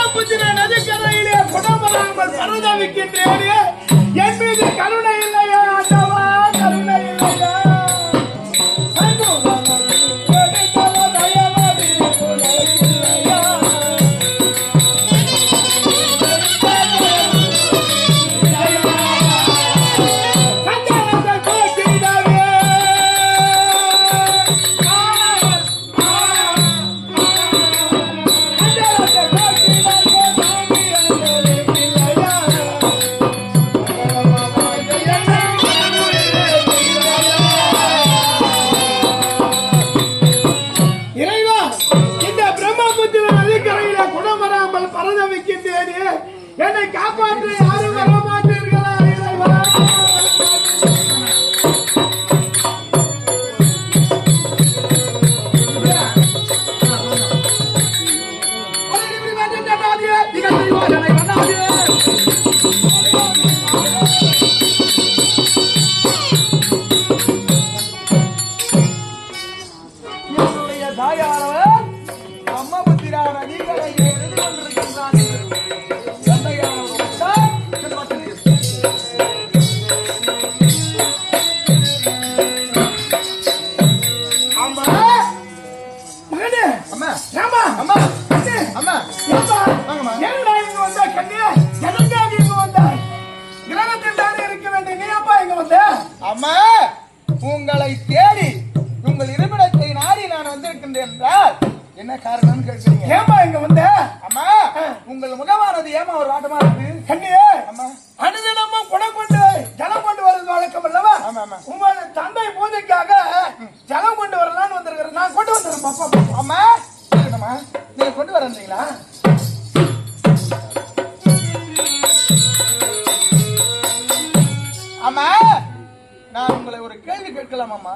பிரம்மபுத்திர நதிக்கரையிலே குணமராமல் பரதவிக்கின்றேனே, என் மீது கருணை இல்லையா ஆண்டவா, கருணை இல்லையா? என்னை காப்பாற்ற யாரும் வர மாட்டீர்களா இறைவா? என்னுடைய தாயாரவர் பிரம்மபுத்திரா நதிகளை எழுதி கொண்டிருக்கின்றார். அம்மா, உங்களை தேடி உங்கள் இருப்பிடத்தை நாடி நான் வந்திருக்கின்றேன் என்றால் என்ன காரணம் கேட்கிறீங்க? ஏமா இங்க வந்த? அம்மா, உங்கள் முகமானது ஏமா ஒரு ஆட்டமா இருக்கு? கண்ணியே, அம்மா, அனுதினமும் குடம் கொண்டு ஜலம் கொண்டு வருவது வழக்கம் அல்லவா? உங்களோட தந்தை பூஜைக்காக ஜலம் கொண்டு வரலான்னு வந்திருக்கிறேன். நான் கொண்டு வந்துடுறேன் பாப்பா. அம்மா, நீங்க கொண்டு வரீங்களா? அம்மா, நான் உங்களை ஒரு கேள்வி கேட்கலாம் அம்மா?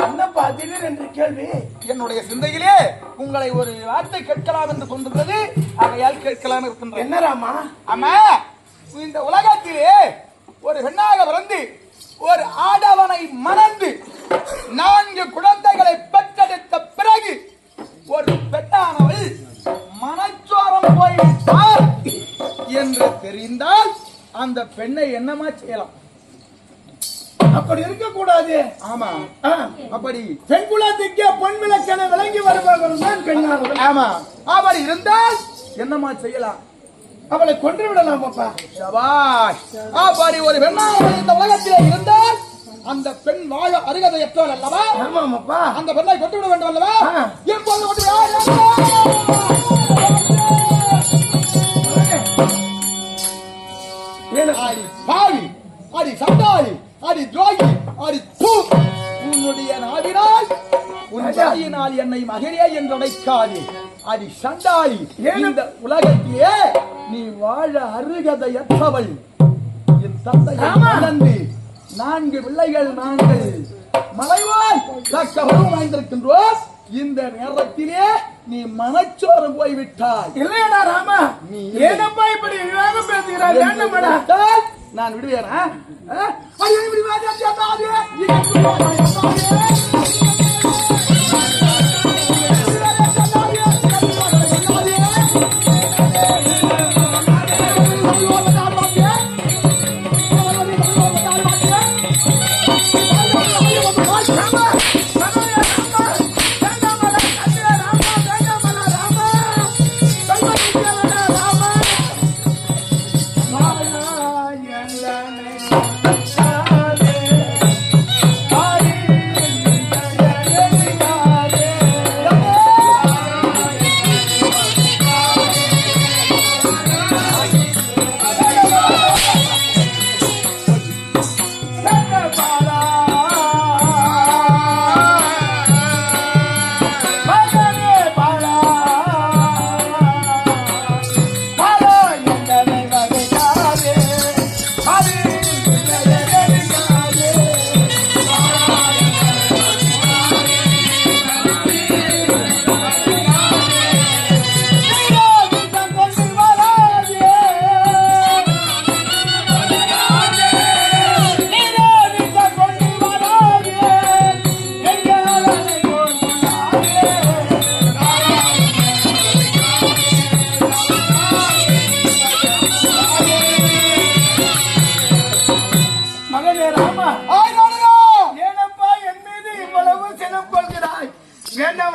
என்னப்பா திடீர் என்று கேள்வி? என்னுடைய சிந்தையிலே உங்களை ஒரு வார்த்தை கேட்கலாம் என்று கொண்டிருந்தது, அவையால் கேட்கலாம் இருக்கின்ற. என்னராமா? அம்மா, இந்த உலகத்திலே ஒரு பெண்ணாக பிறந்து ஒரு ஆடவனை மணந்து 4 குழந்தைகளை பெற்றெடுத்த பிறகு ஒரு பெண்ணானவள் மனச்சோரம் போய்விட்டார் என்று தெரிந்தால் அந்த பெண்ணை என்னமா செய்யலாம்? அப்படி இருக்க கூடாது. ஆமா, அப்படி பெண் குலத்துக்கே பொன் விளக்கென விளங்கி வருபவர்கள் தான் பெண்ணானவர்கள். ஆமா, அப்படி இருந்தால் என்னமா செய்யலாம்? அவளை கொன்று விடலாம் அப்பா. சபாஷ். அப்படி ஒரு பெண்ணானவள் இந்த உலகத்திலே இருந்தால் அந்த பெண் வாழ அருகதையற்றவள் அல்லவா? ஆமாம் அப்பா. அந்த பெண்ணை கொண்டு விட வேண்டும் அல்லவா? எப்போது கொண்டு பாவி, அடி சண்டாளி, அடி துரோகி, அடி தூ, உன்னுடைய நாவினால் உன் தாயினால் என்னை மகனே என்று அழைக்காதே. அடி சண்டாளி, இந்த உலகத்திலே நீ வாழ அருகதையற்றவள். என் தந்தையை மறந்து 4 பிள்ளைகள் நாங்கள் மறைவாய் தக்க வரும் வாய்ந்திருக்கின்றோம். இந்த நேரத்திலே நீ மனச்சோரம் போய்விட்டாய். இல்லையடா ராமா, நீ ஏனப்பா இப்படி பேசுகிறாய்? நான் விடுவேனா?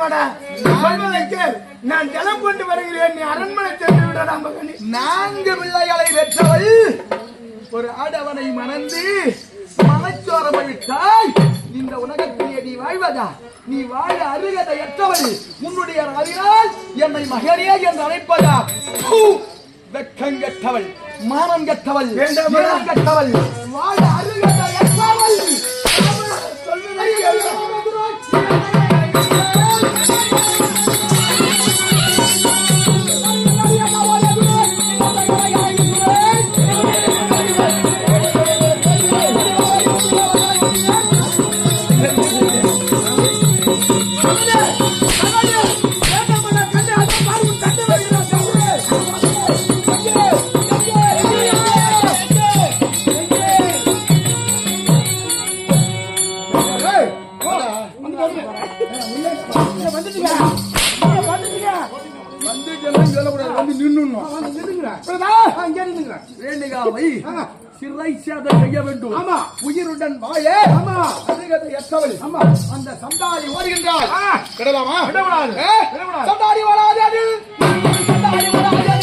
வேண்டாமாடா நான் ஜலம் கொண்டு வருகிறேன், நீ அரண்மனை சென்று விடடா மகனே. 4 பிள்ளைகளை பெற்றவள் ஒரு ஆடவனை மணந்து மனச்சோரம் விட்டாய். இந்த உலகத்திலே நீ வாழ்வதா? நீ வாழ அருகதையற்றவள். உன்னுடைய அறிவால் என்னை மகனே என்று அழைப்பதா? வெக்கம் கெட்டவள், மானம் கெட்டவள், கெட்டவள், வாழ அருகதையற்றவள். சிறை சேதம் செய்ய வேண்டும். உயிருடன் வாழ அந்த சண்டாளி ஓடுகின்றாள். விடலாமா? விடக்கூடாது. சண்டாளி ஓடாது. சண்டாளி ஓடாது.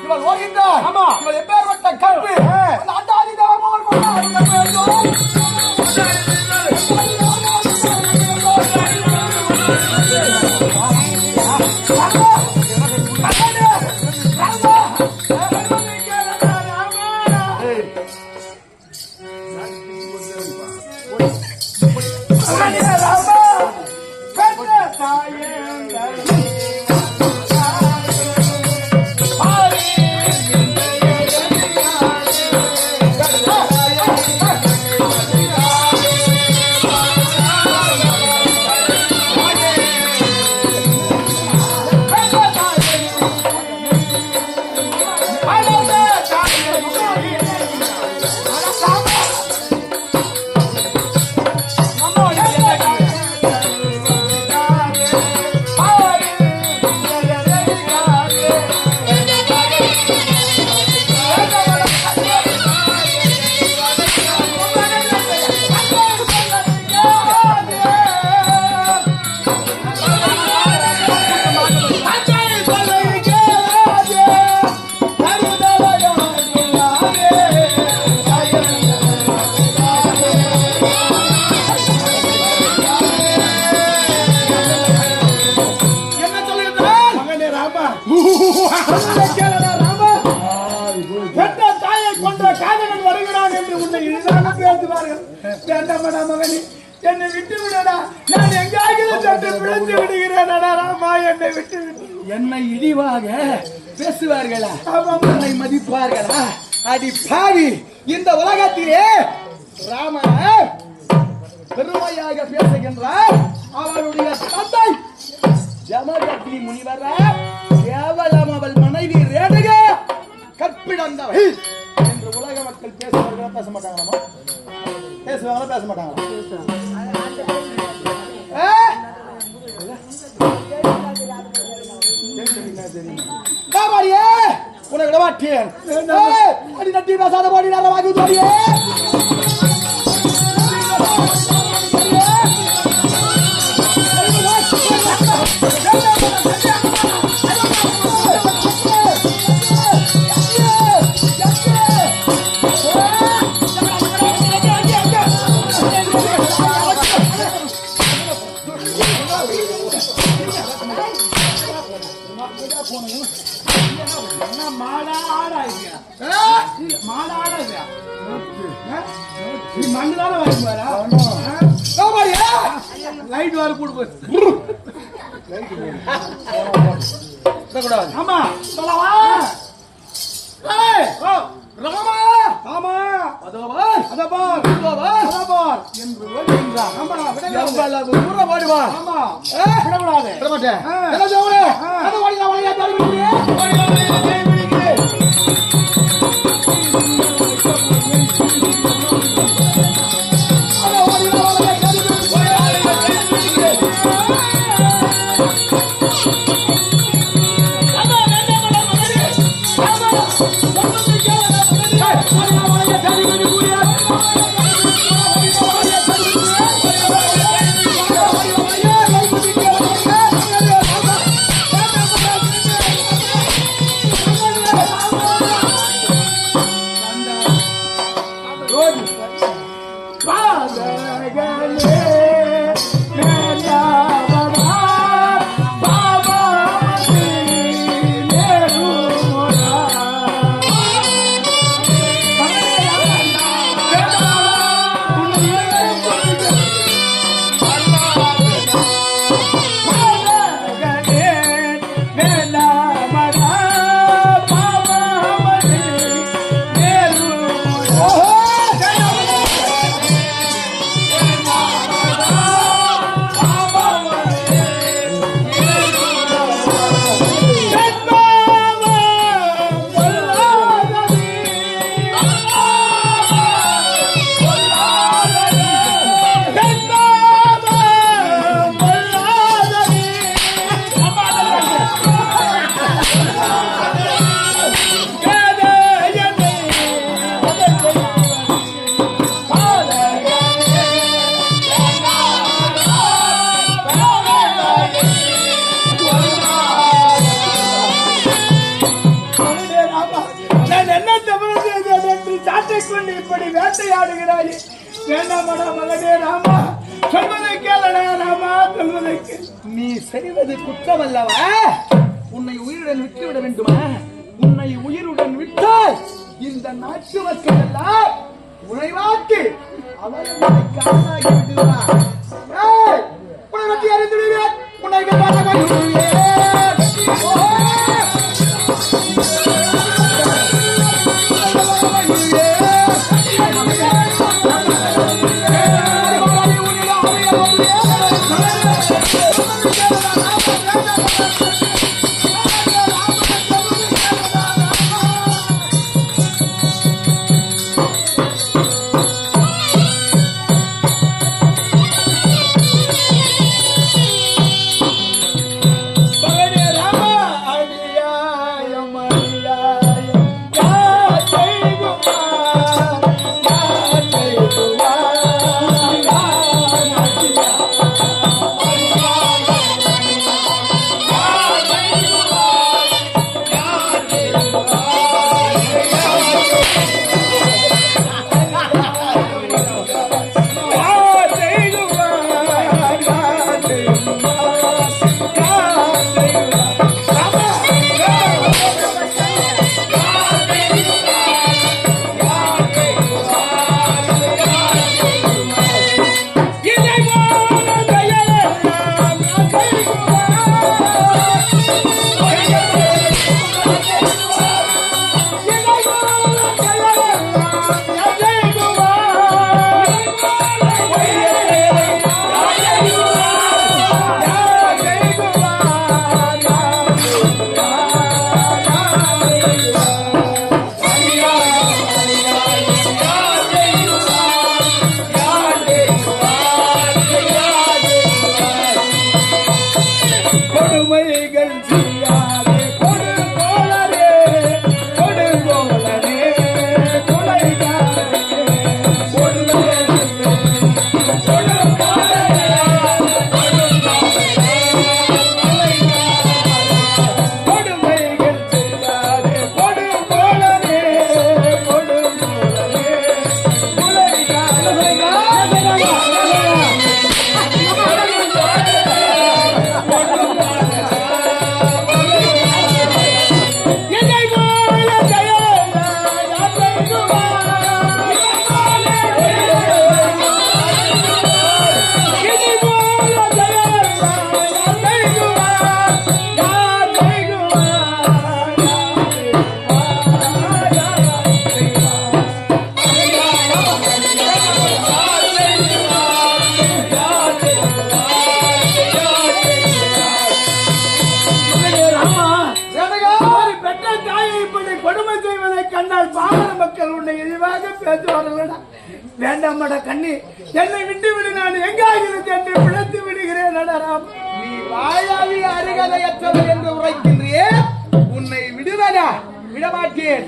இவள் ஓகின்றாள். இவள் எப்பேற்பட்ட கற்பு. என்னை விட்டு விடடா, நான் எங்காவது பிழைத்து விடுகிறேன். என்னை விட்டு விடு. என்னை இழிவாக பேசுவார்களா? என்னை மதிப்பார்களா? அடி பாவி, இந்த உலகத்திலே ராமன பெருமையாக பேசுகின்றார். அவருடைய தந்தை ஜமதக்னி முனிவர் கேவலம் அவள் மனைவி ரேணுகா கற்பிழந்தவள் என்று உலக மக்கள் பேசுவார்களா? பேச மாட்டாங்களா? பேசுவாங்களா? பேச மாட்டாங்களா? உனக்கு வாட்டியேன் அடி நட்டி பேசாத போடி நேரம் வாங்கி தோடியே. லைட் வாரு போடு. ஆமா சொல்லவா? ராமா ஆமா அதோ பார், அதோ பார், அதோ பார், அதோ பார். என்று ஓடுகின்றான். ஆமா, எவ்வளவு தூரம் ஓடுவான்? ஆமா, விடக்கூடாது. விடமாட்டேன். என்ன சொல்றே? அது ஓடினா ஓடியா தள்ளி விடுங்க. இப்படி வேட்டையாடுகிறாய். வேண்டாமடா மகனே ராமா, சொல்வதை கேளடா ராமா, சொல்வதை கேள். நீ செய்வது குற்றம் அல்லவா? உன்னை உயிருடன் விட்டுவிட வேண்டுமா? உன்னை உயிருடன் விட்டால் இந்த நாட்டு மக்கள் எல்லாம் உழைவாக்கி அவர்களை காணாகி விடுவார். உன்னை வெட்டி அறிந்து விடுவேன். உன்னை கண்டால் பாமர மக்கள் உன்னை இழிவாக பேசுவார்களா? வேண்டாமடா கண்ணி, என்னை விட்டு விடு, நான் எங்காகிறது என்று பிழைத்து விடுகிறேன். நடராம், நீ வாயாவி அருகதையற்றவன் என்று உரைக்கின்றியே, உன்னை விடுவதா? விடமாட்டேன்.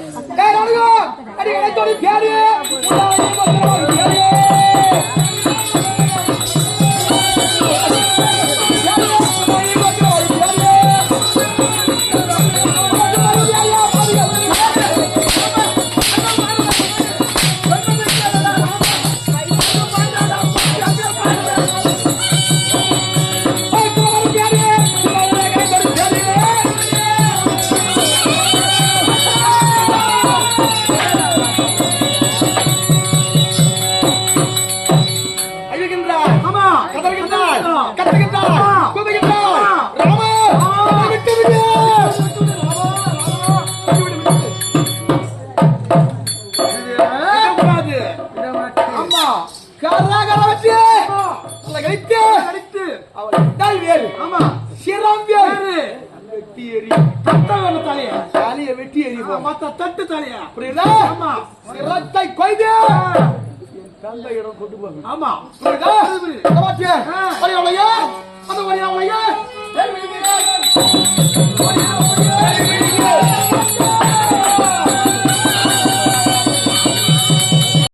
தட்டு தலையா புரியுதா? சிரத்தை கொய்து தந்தை இடம் கொண்டு போங்க. ஆமா புரியுதா? அந்த